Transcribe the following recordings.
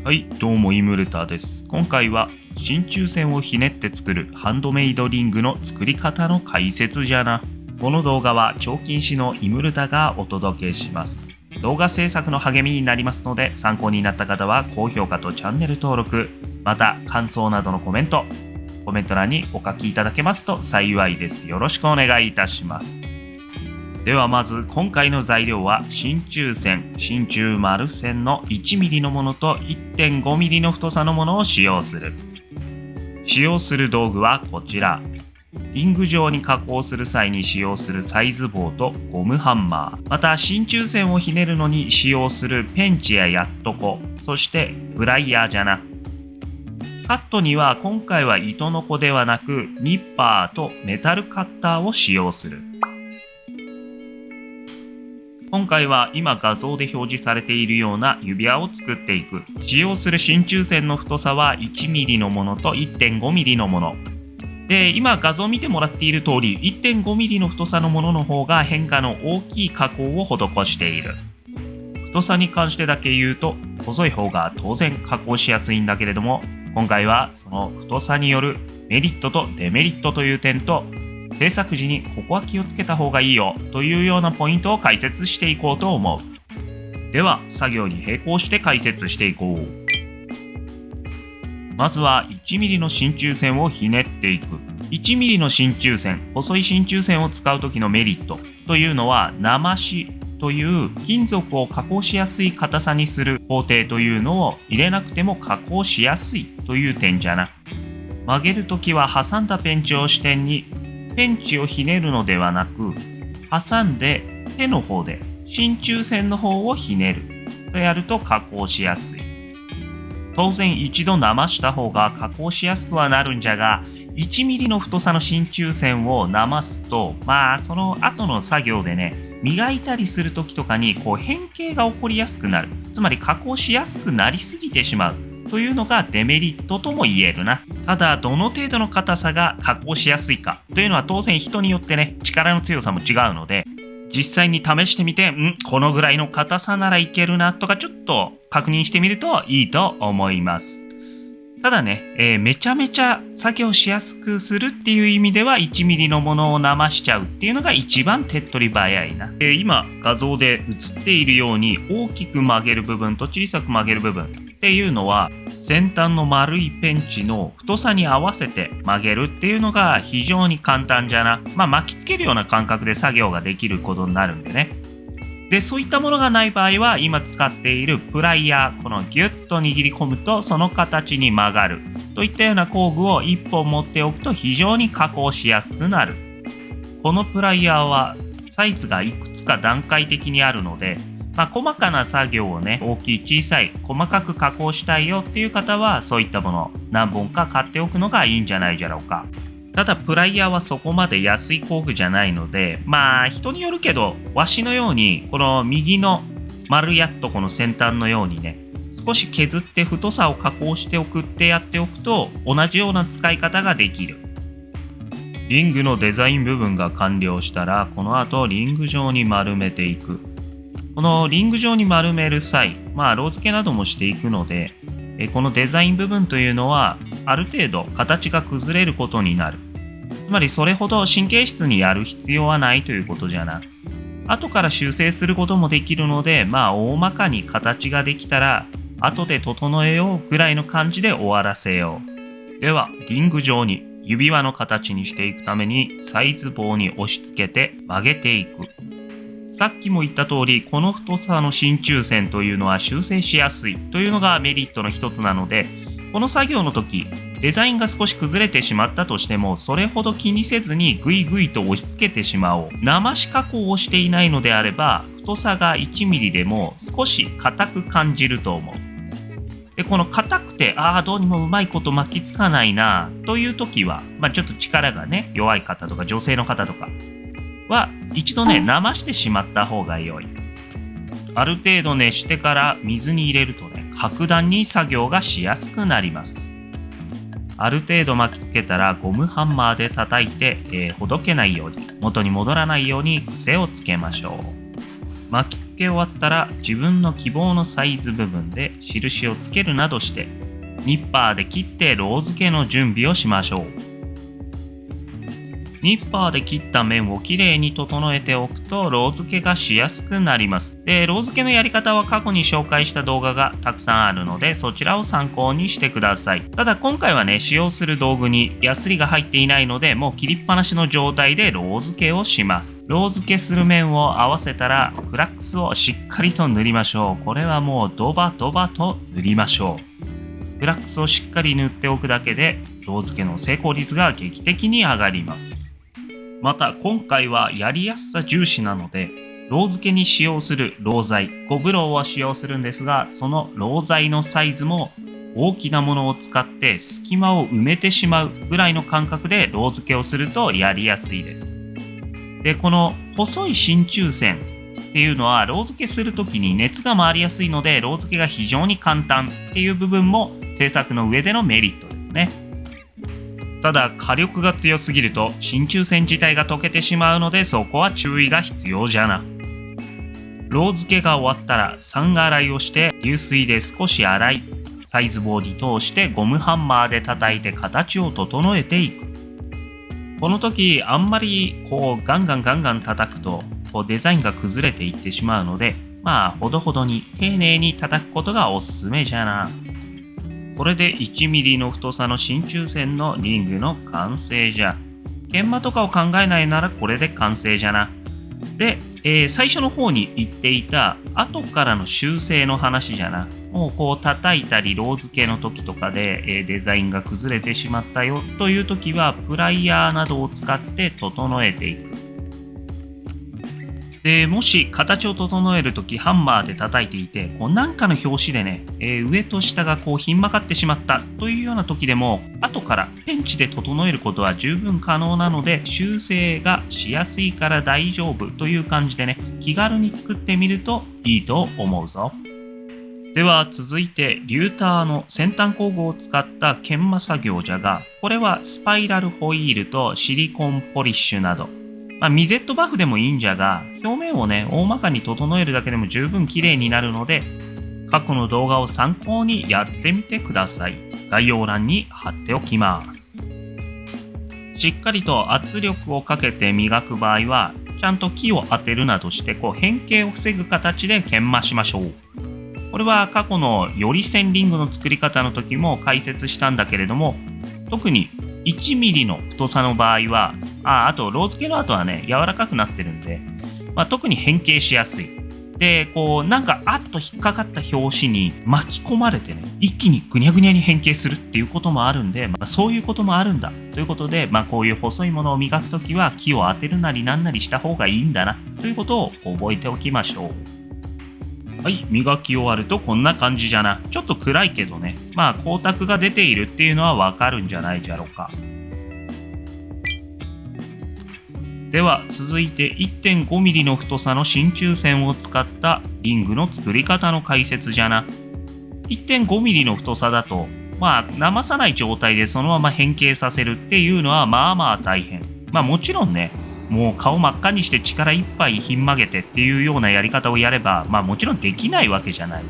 はい、どうもイムルタです。今回は真鍮線をひねって作るハンドメイドリングの作り方の解説じゃな。この動画は彫金師のイムルタがお届けします。動画制作の励みになりますので、参考になった方は高評価とチャンネル登録、また感想などのコメント欄にお書きいただけますと幸いです。よろしくお願いいたします。ではまず今回の材料は真鍮線、真鍮丸線の 1mm のものと 1.5mm の太さのものを使用する。使用する道具はこちら。リング状に加工する際に使用するサイズ棒とゴムハンマー、また真鍮線をひねるのに使用するペンチやヤットコ、そしてプライヤーじゃな。カットには今回は糸のこではなくニッパーとメタルカッターを使用する。今回は今画像で表示されているような指輪を作っていく。使用する真鍮線の太さは 1mm のものと 1.5mm のもの。で、今画像を見てもらっている通り 1.5mm の太さのものの方が変化の大きい加工を施している。太さに関してだけ言うと細い方が当然加工しやすいんだけれども、今回はその太さによるメリットとデメリットという点と、制作時にここは気をつけた方がいいよというようなポイントを解説していこうと思う。では作業に並行して解説していこう。まずは 1mm の真鍮線をひねっていく。1mm の真鍮線、細い真鍮線を使う時のメリットというのは、なましという金属を加工しやすい硬さにする工程というのを入れなくても加工しやすいという点じゃな。曲げるときは挟んだペンチを支点にペンチをひねるのではなく、挟んで手の方で真鍮線の方をひねるとやると加工しやすい。当然一度なました方が加工しやすくはなるんじゃが、1mm の太さの真鍮線をなますと、その後の作業でね、磨いたりする時とかに変形が起こりやすくなる。つまり加工しやすくなりすぎてしまうというのがデメリットとも言えるな。ただどの程度の硬さが加工しやすいかというのは当然人によってね、力の強さも違うので、実際に試してみてこのぐらいの硬さならいけるなとかちょっと確認してみるといいと思います。ただね、めちゃめちゃ作業しやすくするっていう意味では 1mm のものをなましちゃうっていうのが一番手っ取り早いな。今画像で映っているように大きく曲げる部分と小さく曲げる部分っていうのは、先端の丸いペンチの太さに合わせて曲げるっていうのが非常に簡単じゃな。巻きつけるような感覚で作業ができることになるんでね。で、そういったものがない場合は今使っているプライヤー、このギュッと握り込むとその形に曲がるといったような工具を1本持っておくと非常に加工しやすくなる。このプライヤーはサイズがいくつか段階的にあるので、細かな作業をね、大きい小さい細かく加工したいよっていう方はそういったもの何本か買っておくのがいいんじゃないじゃろうか。ただプライヤーはそこまで安い工具じゃないので、人によるけど、わしのようにこの右の丸やっとこの先端のようにね、少し削って太さを加工しておくってやっておくと同じような使い方ができる。リングのデザイン部分が完了したら、この後リング状に丸めていく。このリング状に丸める際、ロー付けなどもしていくので、このデザイン部分というのはある程度形が崩れることになる。つまりそれほど神経質にやる必要はないということじゃな。後から修正することもできるので、大まかに形ができたら後で整えようぐらいの感じで終わらせよう。ではリング状に指輪の形にしていくためにサイズ棒に押し付けて曲げていく。さっきも言った通り、この太さの真鍮線というのは修正しやすいというのがメリットの一つなので、この作業の時デザインが少し崩れてしまったとしても、それほど気にせずにグイグイと押し付けてしまおう。なまし加工をしていないのであれば、太さが 1mm でも少し硬く感じると思う。で、この硬くてどうにもうまいこと巻きつかないなという時は、ちょっと力がね弱い方とか女性の方とかは一度ねなましてしまった方が良い。ある程度熱してから水に入れるとね、格段に作業がしやすくなります。ある程度巻きつけたらゴムハンマーで叩いて、ほどけないように、元に戻らないように癖をつけましょう。巻きつけけ終わったら自分の希望のサイズ部分で印をつけるなどしてニッパーで切ってロー付けの準備をしましょう。ニッパーで切った面をきれいに整えておくとロー付けがしやすくなります。で、ロー付けのやり方は過去に紹介した動画がたくさんあるのでそちらを参考にしてください。ただ今回はね、使用する道具にヤスリが入っていないのでもう切りっぱなしの状態でロー付けをします。ロー付けする面を合わせたらフラックスをしっかりと塗りましょう。これはもうドバドバと塗りましょう。フラックスをしっかり塗っておくだけでロー付けの成功率が劇的に上がります。また今回はやりやすさ重視なのでロー付けに使用するロー剤5ブローを使用するんですが、そのロー剤のサイズも大きなものを使って隙間を埋めてしまうぐらいの感覚でロー付けをするとやりやすいです。で、この細い真鍮線っていうのはロー付けするときに熱が回りやすいのでロー付けが非常に簡単っていう部分も製作の上でのメリットですね。ただ火力が強すぎると真鍮線自体が溶けてしまうのでそこは注意が必要じゃな。ロー付けが終わったら3洗いをして流水で少し洗いサイズ棒に通してゴムハンマーで叩いて形を整えていく。この時あんまりガンガン叩くとデザインが崩れていってしまうのでほどほどに丁寧に叩くことがおすすめじゃな。これで 1mm の太さの真鍮線のリングの完成じゃ。研磨とかを考えないならこれで完成じゃな。で、最初の方に言っていた後からの修正の話じゃな。もう叩いたりロー付けの時とかで、デザインが崩れてしまったよという時はプライヤーなどを使って整えていく。で、もし形を整えるときハンマーで叩いていてなんかの拍子でね、上と下がひん曲がってしまったというような時でも後からペンチで整えることは十分可能なので修正がしやすいから大丈夫という感じでね、気軽に作ってみるといいと思うぞ。では続いてリューターの先端工具を使った研磨作業じゃが、これはスパイラルホイールとシリコンポリッシュなどミゼットバフでもいいんじゃが、表面をね、大まかに整えるだけでも十分綺麗になるので、過去の動画を参考にやってみてください。概要欄に貼っておきます。しっかりと圧力をかけて磨く場合は、ちゃんと木を当てるなどして、変形を防ぐ形で研磨しましょう。これは過去のより線リングの作り方の時も解説したんだけれども、特に1mm の太さの場合は、あとロー付けの後はね、柔らかくなってるんで、特に変形しやすい。で、なんかあっと引っかかった拍子に巻き込まれてね、一気にぐにゃぐにゃに変形するっていうこともあるんで、そういうこともあるんだということで、こういう細いものを磨くときは木を当てるなりなんなりした方がいいんだなということを覚えておきましょう。はい、磨き終わるとこんな感じじゃな。ちょっと暗いけどね、光沢が出ているっていうのはわかるんじゃないじゃろうか。では続いて 1.5mm の太さの真鍮線を使ったリングの作り方の解説じゃな。1.5mm の太さだと生さない状態でそのまま変形させるっていうのは大変。もちろんね、もう顔真っ赤にして力いっぱいひん曲げてっていうようなやり方をやればもちろんできないわけじゃない。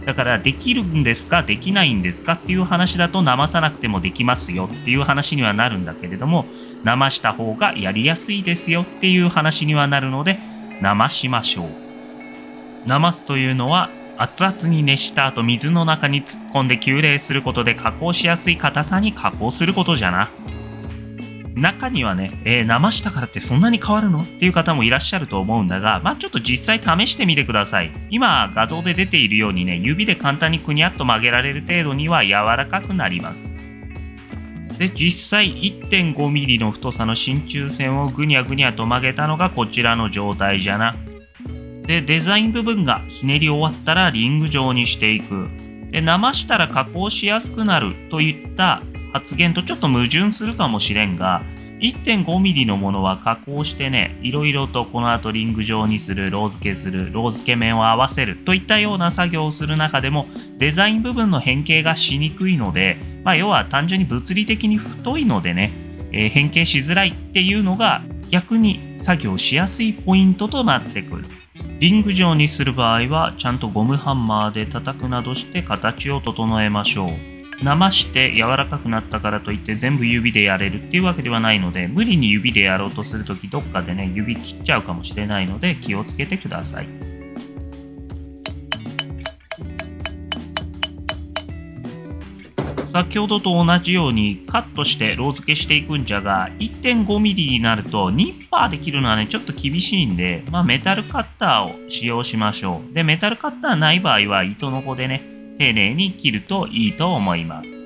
だからできるんですかできないんですかっていう話だと生さなくてもできますよっていう話にはなるんだけれども、生した方がやりやすいですよっていう話にはなるので生しましょう。生すというのは熱々に熱した後水の中に突っ込んで急冷することで加工しやすい硬さに加工することじゃな。中にはね、生したからってそんなに変わるのっていう方もいらっしゃると思うんだが、ちょっと実際試してみてください。今画像で出ているようにね、指で簡単にくにゃっと曲げられる程度には柔らかくなります。で、実際 1.5mm の太さの真鍮線をぐにゃぐにゃと曲げたのがこちらの状態じゃな。で、デザイン部分がひねり終わったらリング状にしていく。で、生したら加工しやすくなるといった発言とちょっと矛盾するかもしれんが、1.5mm のものは加工してね、いろいろとこの後リング状にする、ロー付けする、ロー付け面を合わせるといったような作業をする中でもデザイン部分の変形がしにくいので、要は単純に物理的に太いのでね、変形しづらいっていうのが逆に作業しやすいポイントとなってくる。リング状にする場合はちゃんとゴムハンマーで叩くなどして形を整えましょう。生して柔らかくなったからといって全部指でやれるっていうわけではないので、無理に指でやろうとするときどっかでね指切っちゃうかもしれないので気をつけてください。先ほどと同じようにカットしてロー付けしていくんじゃが、 1.5 ミリになるとニッパーで切るのはねちょっと厳しいんで、メタルカッターを使用しましょう。でメタルカッターない場合は糸のこでね丁寧に切るといいと思います。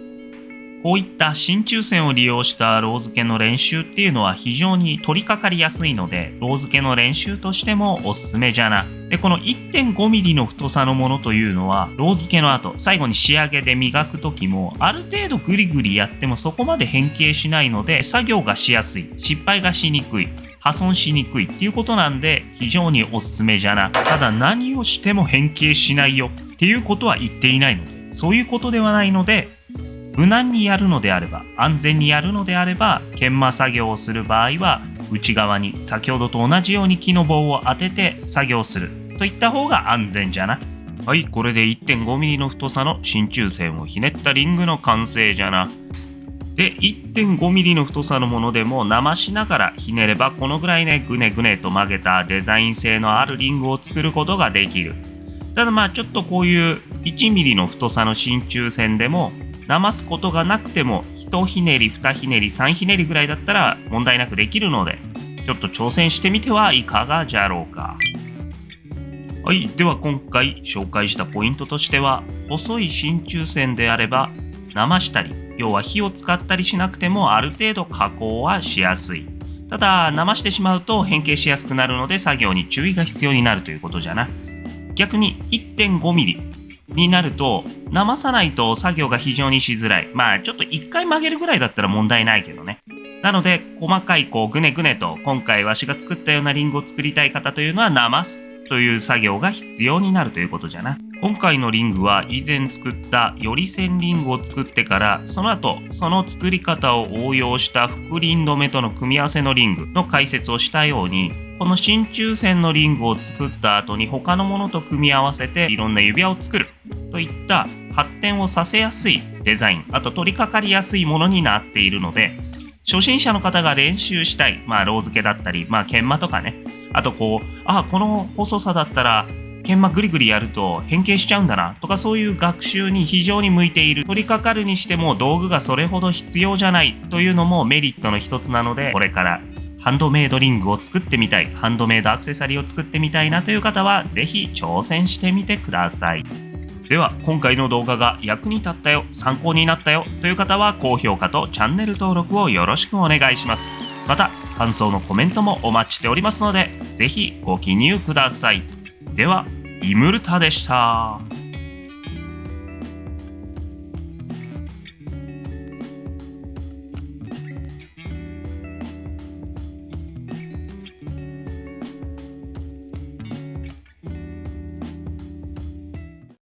こういった真鍮線を利用したロー付けの練習っていうのは非常に取り掛かりやすいので、ロー付けの練習としてもおすすめじゃな。でこの 1.5 ミリの太さのものというのは、ロー付けの後最後に仕上げで磨く時もある程度グリグリやってもそこまで変形しないので、作業がしやすい、失敗がしにくい、破損しにくいっていうことなんで非常におすすめじゃな。ただ何をしても変形しないよっていうことは言っていないので、そういうことではないので、無難にやるのであれば、安全にやるのであれば、研磨作業をする場合は内側に先ほどと同じように木の棒を当てて作業するといった方が安全じゃな。はい、これで 1.5 ミリの太さの真鍮線をひねったリングの完成じゃな。で 1.5 ミリの太さのものでも生しながらひねれば、このぐらいねぐねぐねと曲げたデザイン性のあるリングを作ることができる。ただちょっとこういう1ミリの太さの真鍮線でも生すことがなくても1ひねり2ひねり3ひねりぐらいだったら問題なくできるので、ちょっと挑戦してみてはいかがじゃろうか。はい、では今回紹介したポイントとしては、細い真鍮線であれば生したり、要は火を使ったりしなくてもある程度加工はしやすい。ただ生してしまうと変形しやすくなるので作業に注意が必要になるということじゃな。逆に 1.5 ミリになると生さないと作業が非常にしづらい。ちょっと1回曲げるぐらいだったら問題ないけどね。なので細かいぐねぐねと、今回わしが作ったようなリングを作りたい方というのは生すという作業が必要になるということじゃな。今回のリングは以前作ったより線リングを作ってから、その後その作り方を応用した複輪止めとの組み合わせのリングの解説をしたように、この真鍮線のリングを作った後に他のものと組み合わせていろんな指輪を作るといった発展をさせやすいデザイン、あと取り掛かりやすいものになっているので、初心者の方が練習したい、ロー付けだったり、研磨とかね、あとこの細さだったら研磨グリグリやると変形しちゃうんだなとか、そういう学習に非常に向いている。取り掛かるにしても道具がそれほど必要じゃないというのもメリットの一つなので、これからハンドメイドリングを作ってみたい、ハンドメイドアクセサリーを作ってみたいなという方はぜひ挑戦してみてください。では今回の動画が役に立ったよ、参考になったよという方は高評価とチャンネル登録をよろしくお願いします。また感想のコメントもお待ちしておりますので、ぜひご記入ください。ではイムルタでした。